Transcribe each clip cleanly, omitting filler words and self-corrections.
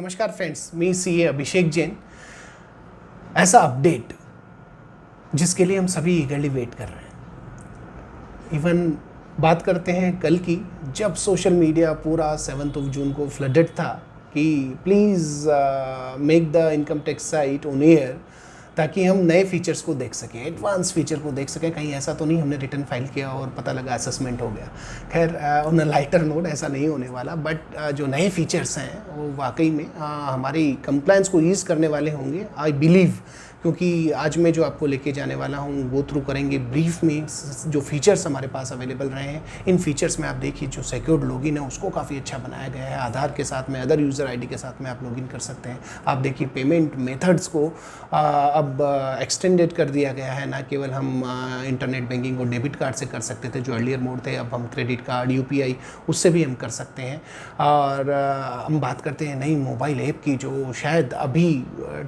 नमस्कार फ्रेंड्स, मी CA अभिषेक जैन। ऐसा update जिसके लिए हम सभी ईगरली वेट कर रहे हैं। इवन बात करते हैं कल की, जब सोशल मीडिया पूरा 7 जून को फ्लडेड था कि please make the income tax site on air ताकि हम नए फीचर्स को देख सकें, एडवांस फीचर को देख सकें। कहीं ऐसा तो नहीं हमने रिटर्न फाइल किया और पता लगा असेसमेंट हो गया। खैर ऑन अ लाइटर नोट ऐसा नहीं होने वाला, बट जो नए फीचर्स हैं वो वाकई में हमारी कंप्लायंस को ईज़ करने वाले होंगे, आई बिलीव। क्योंकि आज मैं जो आपको लेके जाने वाला हूँ गो थ्रू करेंगे ब्रीफ में जो फीचर्स हमारे पास अवेलेबल रहे हैं। इन फीचर्स में आप देखिए जो सिक्योर्ड लॉगिन है उसको काफ़ी अच्छा बनाया गया है। आधार के साथ में, अदर यूज़र आईडी के साथ में आप लॉगिन कर सकते हैं। आप देखिए पेमेंट मेथड्स को अब एक्सटेंडेड कर दिया गया है। ना केवल हम इंटरनेट बैंकिंग को डेबिट कार्ड से कर सकते थे जो अर्लियर मोड थे, अब हम क्रेडिट कार्ड, UPI उससे भी हम कर सकते हैं। और हम बात करते हैं नई मोबाइल ऐप की जो शायद अभी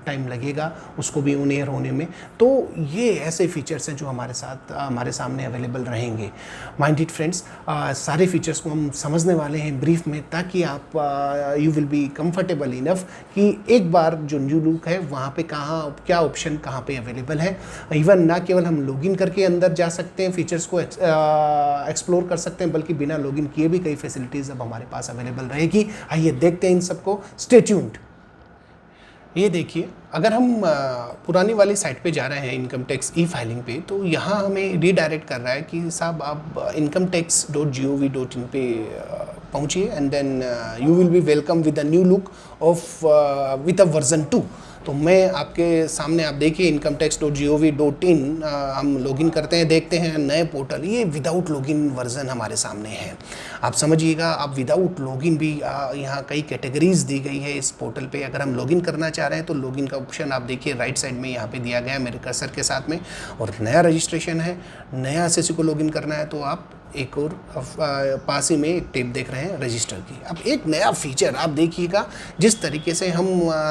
टाइम लगेगा उसको भी एयर होने में। तो ये ऐसे फीचर्स हैं जो हमारे सामने अवेलेबल रहेंगे। माइंडेड फ्रेंड्स, सारे फीचर्स को हम समझने वाले हैं ब्रीफ में, ताकि आप you will be comfortable enough कि एक बार जो न्यू लुक है वहाँ पे क्या ऑप्शन कहाँ पे अवेलेबल है। इवन ना केवल हम लॉगिन करके अंदर जा सकते हैं, फीचर्स को एक्सप्लोर कर सकते हैं, बल्कि बिना लॉगिन किए भी कई फैसिलिटीज़ अब हमारे पास अवेलेबल रहेगी। आइए देखते हैं इन सबको, स्टे ट्यून्ड। ये देखिए, अगर हम पुरानी वाली साइट पे जा रहे हैं इनकम टैक्स फाइलिंग पे, तो यहाँ हमें रीडायरेक्ट कर रहा है कि साहब आप incometax.gov.in पे पहुँचिए and then you will be welcome with a new look of with a version 2। तो मैं आपके सामने, आप देखिए incometax.gov.in हम लॉगिन करते हैं, देखते हैं नए पोर्टल। ये विदाउट लॉगिन वर्जन हमारे सामने है। आप समझिएगा, आप विदाउट लॉगिन भी यहाँ कई कैटेगरीज दी गई है इस पोर्टल पे। अगर हम लॉगिन करना चाह रहे हैं तो लॉगिन का ऑप्शन आप देखिए राइट साइड में यहाँ पे दिया गया है मेरे कर्सर के साथ में। और नया रजिस्ट्रेशन है, नया SSC को लॉगिन करना है तो आप एक और पास ही में एक टेप देख रहे हैं रजिस्टर की। अब एक नया फीचर आप देखिएगा, जिस तरीके से हम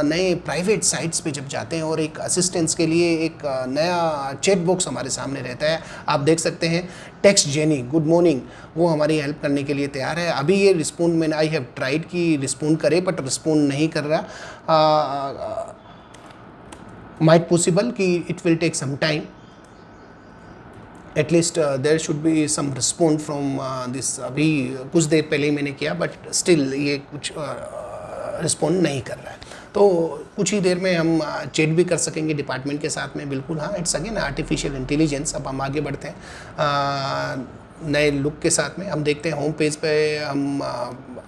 नए प्राइवेट साइट्स पे जब जाते हैं और एक असिस्टेंस के लिए एक नया चैट बॉक्स हमारे सामने रहता है। आप देख सकते हैं टेक्स्ट जेनी गुड मॉर्निंग, वो हमारी हेल्प करने के लिए तैयार है। अभी ये रिस्पॉन्ड मैंने आई हैव ट्राइड कि रिस्पॉन्ड करे, बट रिस्पॉन्ड नहीं कर रहा। माइट पॉसिबल कि it will take some time, at least there should be some respond from this. अभी कुछ देर पहले ही मैंने किया, बट स्टिल ये कुछ रिस्पॉन्ड नहीं कर रहा है। तो कुछ ही देर में हम चैट भी कर सकेंगे डिपार्टमेंट के साथ में। बिल्कुल हाँ, इट्स अगेन आर्टिफिशियल इंटेलिजेंस। अब हम आगे बढ़ते हैं नए लुक के साथ में। हम देखते हैं होम पेज पे हम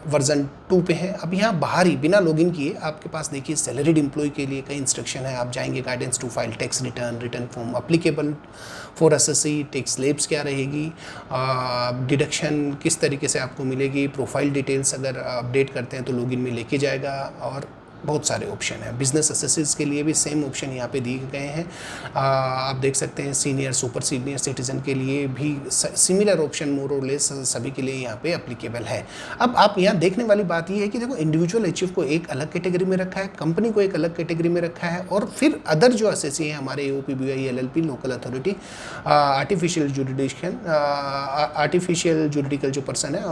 वर्जन 2 पे हैं। अब यहाँ बाहर ही बिना लॉगिन किए आपके पास देखिए सैलरीड एम्प्लॉय के लिए कई इंस्ट्रक्शन है। आप जाएंगे guidance to file tax return form applicable for SSC, tax slabs क्या रहेगी, डिडक्शन किस तरीके से आपको मिलेगी, प्रोफाइल डिटेल्स अगर अपडेट करते हैं तो लॉगिन में लेके जाएगा, और बहुत सारे ऑप्शन हैं। बिजनेस असेसिस के लिए भी सेम ऑप्शन यहाँ पे दिए गए हैं। आप देख सकते हैं सीनियर सुपर सीनियर सिटीजन के लिए भी सिमिलर ऑप्शन मोर और लेस सभी के लिए यहाँ पे एप्लीकेबल है। अब आप यहाँ देखने वाली बात ये है कि देखो, इंडिविजुअल अचीव को एक अलग कैटेगरी में रखा है, कंपनी को एक अलग कैटेगरी में रखा है, और फिर अदर जो असेसी हैं हमारे AOP, BOI, LLP, local authority, artificial judicial जो पर्सन है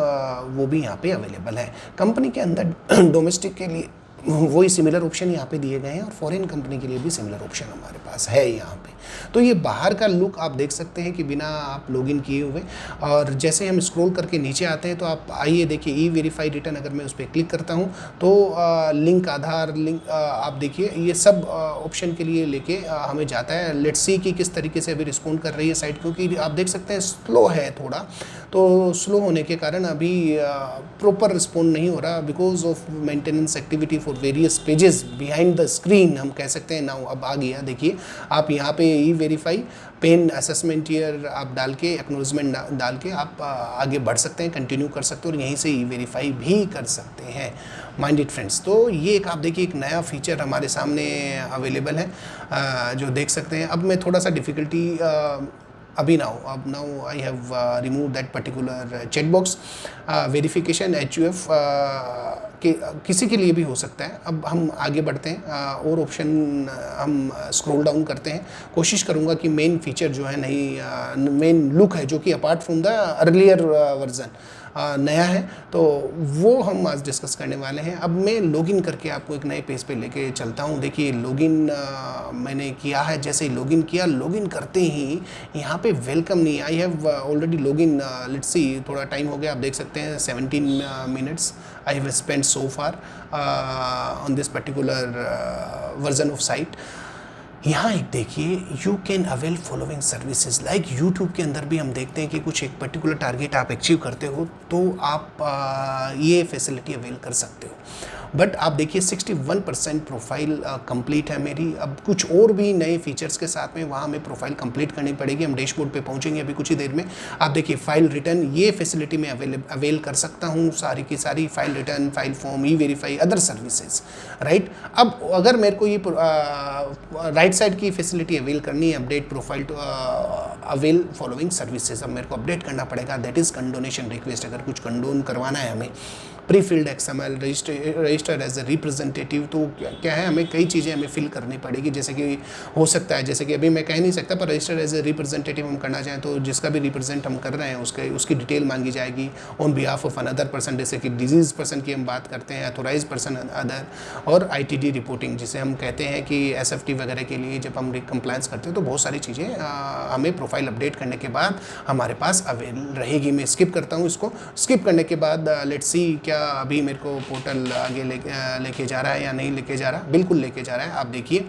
वो भी यहाँ पे अवेलेबल है। कंपनी के अंदर डोमेस्टिक के लिए वही सिमिलर ऑप्शन यहाँ पे दिए गए हैं, और फॉरेन कंपनी के लिए भी सिमिलर ऑप्शन हमारे पास है यहाँ पे। तो ये बाहर का लुक आप देख सकते हैं कि बिना आप लॉगिन किए हुए। और जैसे हम स्क्रॉल करके नीचे आते हैं तो आप आइए देखिए E-वेरीफाई रिटर्न, अगर मैं उस पर क्लिक करता हूँ तो लिंक आधार लिंक आप देखिए ये सब ऑप्शन के लिए लेके हमें जाता है। लेट्स सी कि किस तरीके से अभी रिस्पॉन्ड कर रही है साइट, क्योंकि आप देख सकते हैं स्लो है थोड़ा। तो स्लो होने के कारण अभी प्रॉपर रिस्पॉन्ड नहीं हो रहा because of maintenance activity for various pages behind the screen, हम कह सकते हैं। नाउ अब आ गया, देखिए आप यहाँ पे E-वेरीफाई पेन असेसमेंट ईयर आप डाल के एक्नॉलेजमेंट डाल के आप आगे बढ़ सकते हैं, कंटिन्यू कर सकते हैं, और यहीं से E-वेरीफाई भी कर सकते हैं। माइंडेड फ्रेंड्स, तो ये एक आप देखिए एक नया फीचर हमारे सामने अवेलेबल है जो देख सकते हैं। अब मैं थोड़ा सा डिफ़िकल्टी अभी now I have remove that particular check box. Verification HUF के किसी के लिए भी हो सकता है। अब हम आगे बढ़ते हैं और ऑप्शन हम स्क्रॉल डाउन करते हैं। कोशिश करूंगा कि मेन फीचर जो है मेन लुक है जो कि apart from the earlier version नया है, तो वो हम आज डिस्कस करने वाले हैं। अब मैं लॉगिन करके आपको एक नए पेज पे लेके चलता हूँ। देखिए लॉगिन मैंने किया है, जैसे ही लॉगिन किया, लॉगिन करते ही यहाँ पे वेलकम नहीं, I have already login, let's see, थोड़ा टाइम हो गया, आप देख सकते हैं 17 minutes I have spend so far on this particular version of site. यहाँ एक देखिए, you can avail following services, like YouTube के अंदर भी हम देखते हैं कि कुछ एक पर्टिकुलर टारगेट आप अचीव करते हो तो आप ये फैसिलिटी अवेल कर सकते हो। बट आप देखिए 61% प्रोफाइल कंप्लीट है मेरी। अब कुछ और भी नए फीचर्स के साथ में वहाँ हमें प्रोफाइल कंप्लीट करनी पड़ेगी। हम डैशबोर्ड पे पहुँचेंगे अभी कुछ ही देर में। आप देखिए फाइल रिटर्न, ये फैसिलिटी मैं अवेल कर सकता हूँ, सारी की सारी file return, file form, e verify, other services, right. अब अगर मेरे को ये राइट साइड की फैसिलिटी अवेल करनी है, update profile to avail following services, अब मेरे को अपडेट करना पड़ेगा, दैट इज़ कंडोनेशन रिक्वेस्ट। अगर कुछ कंडोन करवाना है हमें, pre filled XML, registered as a representative, तो क्या है, हमें कई चीज़ें हमें फिल करनी पड़ेगी। जैसे कि हो सकता है, जैसे कि अभी मैं कह नहीं सकता, पर रजिस्टर्ड एज ए रिप्रेजेंटेटिव हम करना चाहें तो जिसका भी रिप्रेजेंट हम कर रहे हैं उसकी डिटेल मांगी जाएगी on behalf of another person. जैसे कि डिजीज़ पर्सन की हम बात करते हैं, अथोराइज पर्सन अदर, और ITD रिपोर्टिंग जिसे हम कहते हैं कि SFT वगैरह के लिए जब हम कंप्लायंस करते हैं तो बहुत सारी चीज़ें हमें प्रोफाइल अपडेट करने के बाद हमारे पास अवेल रहेगी। मैं स्किप करता हूँ इसको। स्किप करने के बाद लेट्स सी क्या अभी मेरे को पोर्टल आगे लेके जा रहा है या नहीं लेके जा रहा। बिल्कुल लेके जा रहा है। आप देखिए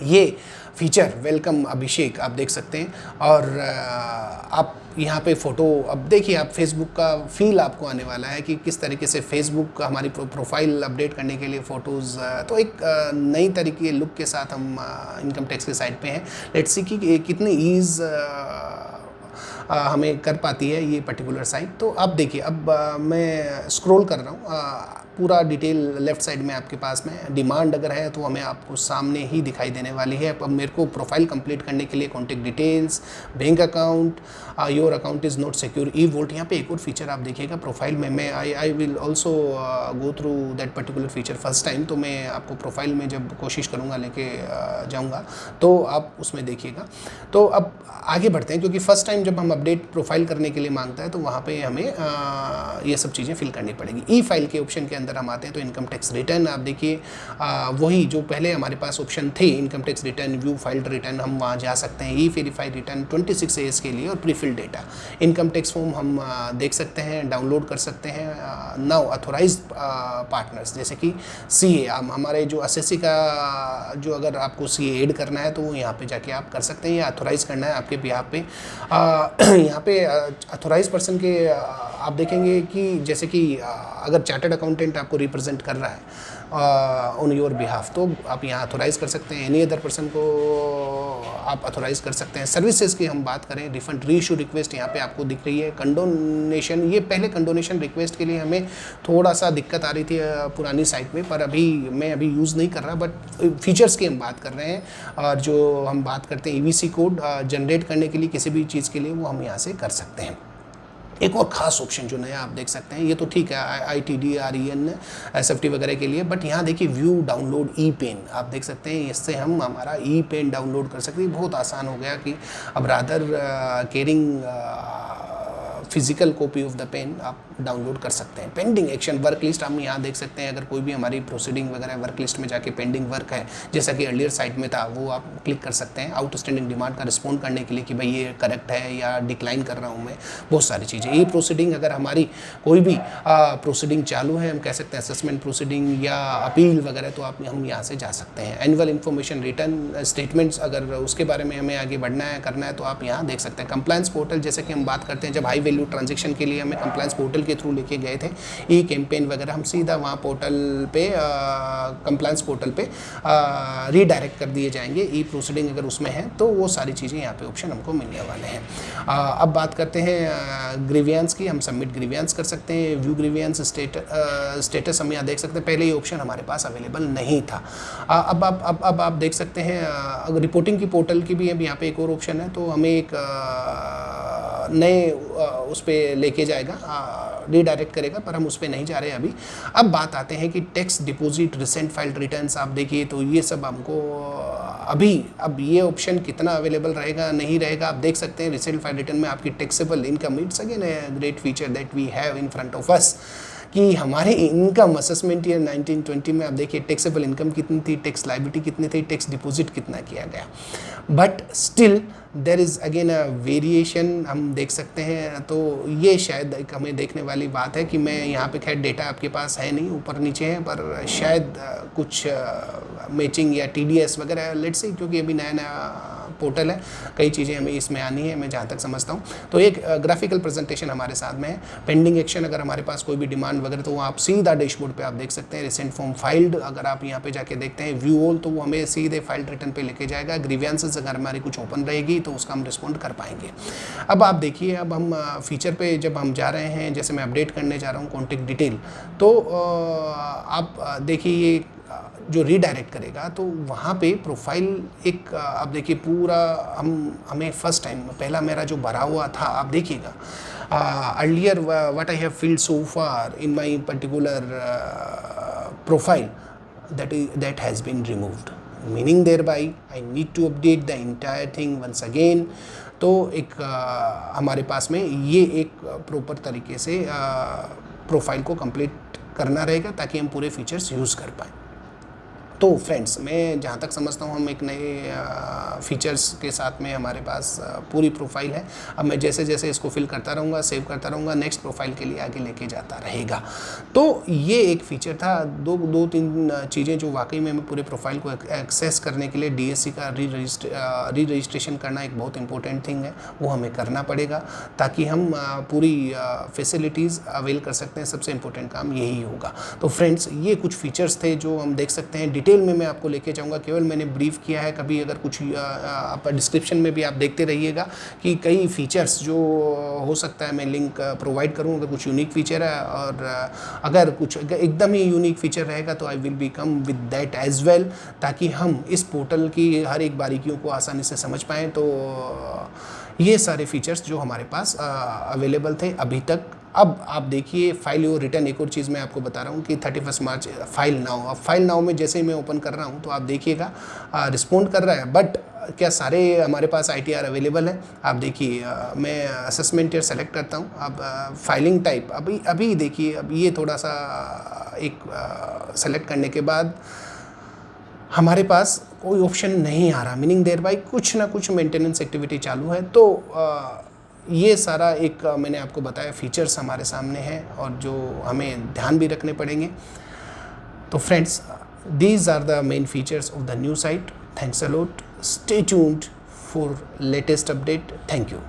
ये फीचर वेलकम अभिषेक आप देख सकते हैं, और आप यहाँ पे फ़ोटो, अब देखिए आप फेसबुक का फील आपको आने वाला है कि किस तरीके से फेसबुक हमारी प्रोफाइल अपडेट करने के लिए फ़ोटोज़, तो एक नई तरीके लुक के साथ हम इनकम टैक्स के साइट पे हैं। लेट्स सी कि कितनी ईज़ हमें कर पाती है ये पर्टिकुलर साइट। तो अब देखिए, अब मैं स्क्रॉल कर रहा हूँ, पूरा डिटेल लेफ़्ट साइड में आपके पास में डिमांड अगर है तो हमें आपको सामने ही दिखाई देने वाली है। अब मेरे को प्रोफाइल कंप्लीट करने के लिए contact details, bank account, your account is not secure, E volt. यहाँ पे एक और फीचर आप देखिएगा प्रोफाइल में, मैं I will also go through that particular feature first time, तो मैं आपको प्रोफाइल में जब कोशिश करूँगा लेके जाऊँगा तो आप उसमें देखिएगा। तो अब आगे बढ़ते हैं, क्योंकि फर्स्ट टाइम जब हम अपडेट प्रोफाइल करने के लिए मांगता है तो वहाँ पे हमें ये सब चीज़ें फिल करनी पड़ेगी। ई फाइल के ऑप्शन के अंदर हम आते हैं तो इनकम टैक्स रिटर्न, आप देखिए वही जो पहले हमारे पास ऑप्शन थे, income tax return, view filed return, हम वहाँ जा सकते हैं। ई वेरीफाई रिटर्न 26 AS के लिए और pre filled data, income tax form हम देख सकते हैं, डाउनलोड कर सकते हैं। नाउ अथोराइज पार्टनर्स जैसे कि CA, हमारे जो SSC का जो अगर आपको CA ऐड करना है तो वो यहाँ पे जाके आप कर सकते हैं, या अथोराइज़ करना है आपके बिहाफ पे। यहाँ पे अथोराइज पर्सन के आप देखेंगे कि जैसे कि अगर चार्टर्ड अकाउंटेंट आपको रिप्रेजेंट कर रहा है ऑन योर बिहाफ, तो आप यहाँ अथोराइज़ कर सकते हैं। एनी अदर पर्सन को आप अथोराइज़ कर सकते हैं। सर्विसेज की हम बात करें, रिफंड, रीइशू रिक्वेस्ट यहाँ पे आपको दिख रही है। कंडोनेशन, ये पहले कंडोनेशन रिक्वेस्ट के लिए हमें थोड़ा सा दिक्कत आ रही थी पुरानी साइट में, पर अभी मैं यूज़ नहीं कर रहा, बट फीचर्स की हम बात कर रहे हैं। और जो हम बात करते हैं EVC कोड जनरेट करने के लिए किसी भी चीज़ के लिए, वो हम यहाँ से कर सकते हैं। एक और ख़ास ऑप्शन जो नया आप देख सकते हैं, ये तो ठीक है ITD REN SFT वगैरह के लिए, बट यहाँ देखिए व्यू डाउनलोड ई पेन आप देख सकते हैं। इससे हम हमारा ई पेन डाउनलोड कर सकते हैं। बहुत आसान हो गया कि अब rather caring physical copy of the PAN आप डाउनलोड कर सकते हैं। पेंडिंग एक्शन वर्क लिस्ट हम यहाँ देख सकते हैं। अगर कोई भी हमारी प्रोसीडिंग वगैरह वर्क लिस्ट में जाके पेंडिंग वर्क है, जैसा कि अर्लियर साइट में था, वो आप क्लिक कर सकते हैं। आउटस्टैंडिंग डिमांड का रिस्पॉन्ड करने के लिए कि भाई ये करेक्ट है या डिक्लाइन कर रहा हूँ मैं, बहुत सारी चीज़ें। ये प्रोसीडिंग, अगर हमारी कोई भी प्रोसीडिंग चालू है, हम कह सकते हैं असेसमेंट प्रोसीडिंग या अपील वगैरह, तो हम यहाँ से जा सकते हैं। एनुअल इन्फॉर्मेशन रिटर्न स्टेटमेंट्स, अगर उसके बारे में हमें आगे बढ़ना है, करना है, तो आप यहाँ देख सकते हैं। कंप्लायंस पोर्टल, जैसे कि हम बात करते हैं जब हाई वैल्यू ट्रांजेक्शन के लिए हमें कंप्लायंस पोर्टल के थ्रू लेके गए थे ई कैंपेन वगैरह, हम सीधा वहाँ पोर्टल पे कंप्लायंस पोर्टल पे रीडायरेक्ट कर दिए जाएंगे। ई प्रोसीडिंग अगर उसमें है तो वो सारी चीज़ें यहाँ पे ऑप्शन हमको मिलने वाले हैं। अब बात करते हैं ग्रीवियंस की। हम सबमिट ग्रीवियंस कर सकते हैं। व्यू ग्रीवियंस स्टेटस हम यहाँ देख सकते हैं। पहले ये ऑप्शन हमारे पास अवेलेबल नहीं था। अब आप देख सकते हैं अगर रिपोर्टिंग की पोर्टल की भी अब यहाँ पे एक और ऑप्शन है, तो हमें एक नए उस पर लेके जाएगा रीडायरेक्ट करेगा, पर हम उस पर नहीं जा रहे अभी। अब बात आते हैं कि tax deposit, recent filed returns, आप देखिए तो ये सब हमको अभी अब ये ऑप्शन कितना अवेलेबल रहेगा नहीं रहेगा आप देख सकते हैं। रिसेंट फाइल्ड रिटर्न में आपकी taxable income, it's again a great feature that we have in front of us, कि हमारे इनकम असेसमेंट ईयर 1920 में आप देखिए टैक्सेबल इनकम कितनी थी, टैक्स लायबिलिटी कितनी थी, टैक्स डिपॉजिट कितना किया गया, but still there is again a variation हम देख सकते हैं। तो ये शायद एक हमें देखने वाली बात है कि मैं यहाँ पे खैर डेटा आपके पास है नहीं, ऊपर नीचे है, पर शायद कुछ मैचिंग या TDS वगैरह लेट्स से, क्योंकि अभी नया नया पोर्टल है, कई चीज़ें हमें इसमें आनी है मैं जहाँ तक समझता हूँ। तो एक ग्राफिकल प्रेजेंटेशन हमारे साथ में है। पेंडिंग एक्शन, अगर हमारे पास कोई भी डिमांड वगैरह तो वो आप सीधा डैशबोर्ड पे आप देख सकते हैं। रिसेंट फॉर्म फाइल्ड, अगर आप यहाँ पे जाके देखते हैं व्यू ऑल, तो वो हमें सीधे फाइल्ड रिटर्न पे लेके जाएगा। ग्रीवियंसेस अगर हमारी कुछ ओपन रहेगी तो उसका हम रिस्पॉन्ड कर पाएंगे। अब आप देखिए, अब हम फीचर पे जब हम जा रहे हैं, जैसे मैं अपडेट करने जा रहा हूँ कॉन्टैक्ट डिटेल, तो आप देखिए ये जो रीडायरेक्ट करेगा तो वहाँ पे प्रोफाइल एक आप देखिए पूरा हमें फर्स्ट टाइम पहला मेरा जो भरा हुआ था आप देखिएगा, earlier what I have field so far in my particular profile that has been removed, meaning thereby I need to update the entire thing once again। तो एक हमारे पास में ये एक प्रॉपर तरीके से प्रोफाइल को कंप्लीट करना रहेगा ताकि हम पूरे फीचर्स यूज़ कर पाएँ। तो फ्रेंड्स, मैं जहाँ तक समझता हूँ हम एक नए फीचर्स के साथ में हमारे पास पूरी प्रोफाइल है। अब मैं जैसे जैसे इसको फिल करता रहूँगा, सेव करता रहूँगा, नेक्स्ट प्रोफाइल के लिए आगे लेके जाता रहेगा। तो ये एक फीचर था, दो तीन चीज़ें जो वाकई में हमें पूरे प्रोफाइल को एक्सेस करने के लिए DSC का री रजिस्ट्रेशन करना एक बहुत इंपॉर्टेंट थिंग है, वो हमें करना पड़ेगा ताकि हम पूरी फैसिलिटीज़ अवेल कर सकते हैं। सबसे इम्पोर्टेंट काम यही होगा। तो फ्रेंड्स, ये कुछ फीचर्स थे जो हम देख सकते हैं। डिटेल में मैं आपको लेके जाऊंगा, केवल मैंने ब्रीफ किया है। कभी अगर कुछ आप डिस्क्रिप्शन में भी आप देखते रहिएगा कि कई फीचर्स जो हो सकता है मैं लिंक प्रोवाइड करूँ अगर कुछ यूनिक फीचर है, और अगर कुछ एकदम ही यूनिक फीचर रहेगा तो I will be come with that as well, ताकि हम इस पोर्टल की हर एक बारीकियों को आसानी से समझ पाएँ। तो ये सारे फीचर्स जो हमारे पास अवेलेबल थे अभी तक। अब आप देखिए फाइल योर रिटर्न, एक और चीज़ मैं आपको बता रहा हूँ कि 31 मार्च फाइल नाउ। अब फाइल नाउ में जैसे ही मैं ओपन कर रहा हूँ तो आप देखिएगा रिस्पॉन्ड कर रहा है, बट क्या सारे हमारे पास ITR अवेलेबल है? आप देखिए मैं असेसमेंट ईयर सेलेक्ट करता हूँ। अब फाइलिंग टाइप अभी देखिए, अब ये थोड़ा सा एक सेलेक्ट करने के बाद हमारे पास कोई ऑप्शन नहीं आ रहा, मीनिंग देयर बाय कुछ ना कुछ मेंटेनेंस एक्टिविटी चालू है। तो ये सारा एक मैंने आपको बताया फीचर्स हमारे सामने हैं और जो हमें ध्यान भी रखने पड़ेंगे। तो friends, these are the main features of the new site. Thanks a lot. Stay tuned for latest update. Thank you.